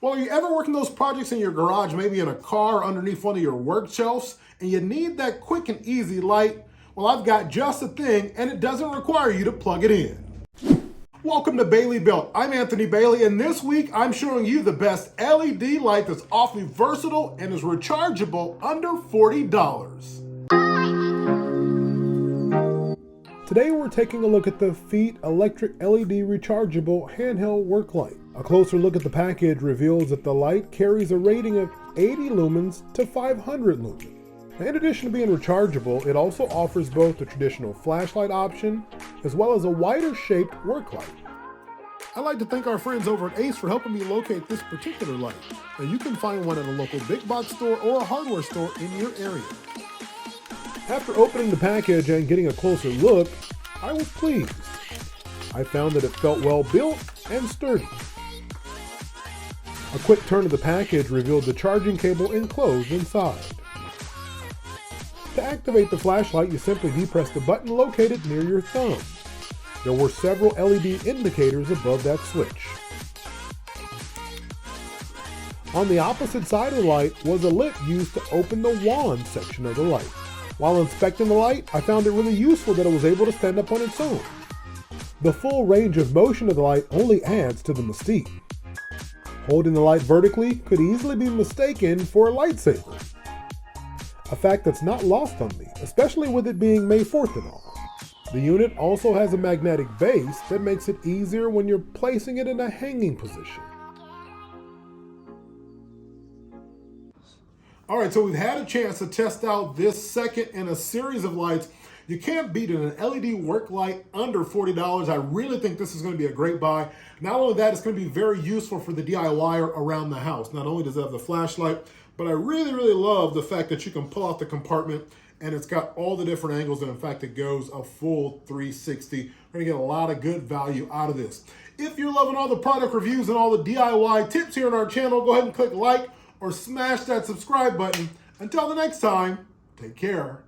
Well, are you ever working those projects in your garage, maybe in a car underneath one of your work shelves, and you need that quick and easy light? Well, I've got just the thing, and it doesn't require you to plug it in. Welcome to Bailey Built. I'm Anthony Bailey, and this week I'm showing you the best LED light that's awfully versatile and is rechargeable under $40. Today we're taking a look at the Feit Electric LED Rechargeable Handheld Work Light. A closer look at the package reveals that the light carries a rating of 80 lumens to 500 lumens. In addition to being rechargeable, it also offers both the traditional flashlight option as well as a wider shaped work light. I'd like to thank our friends over at Ace for helping me locate this particular light. Now you can find one at a local big box store or a hardware store in your area. After opening the package and getting a closer look, I was pleased. I found that it felt well built and sturdy. A quick turn of the package revealed the charging cable enclosed inside. To activate the flashlight, you simply depress the button located near your thumb. There were several LED indicators above that switch. On the opposite side of the light was a lip used to open the wand section of the light. While inspecting the light, I found it really useful that it was able to stand up on its own. The full range of motion of the light only adds to the mystique. Holding the light vertically could easily be mistaken for a lightsaber. A fact that's not lost on me, especially with it being May 4th and all. The unit also has a magnetic base that makes it easier when you're placing it in a hanging position. All right, so we've had a chance to test out this second in a series of lights. You can't beat it, an LED work light under $40. I really think this is going to be a great buy. Not only that, it's going to be very useful for the DIYer around the house. Not only does it have the flashlight, but I really love the fact that you can pull out the compartment and it's got all the different angles, and in fact it goes a full 360. We're gonna get a lot of good value out of this. If you're loving all the product reviews and all the DIY tips here on our channel, go ahead and click like or smash that subscribe button. Until the next time, take care.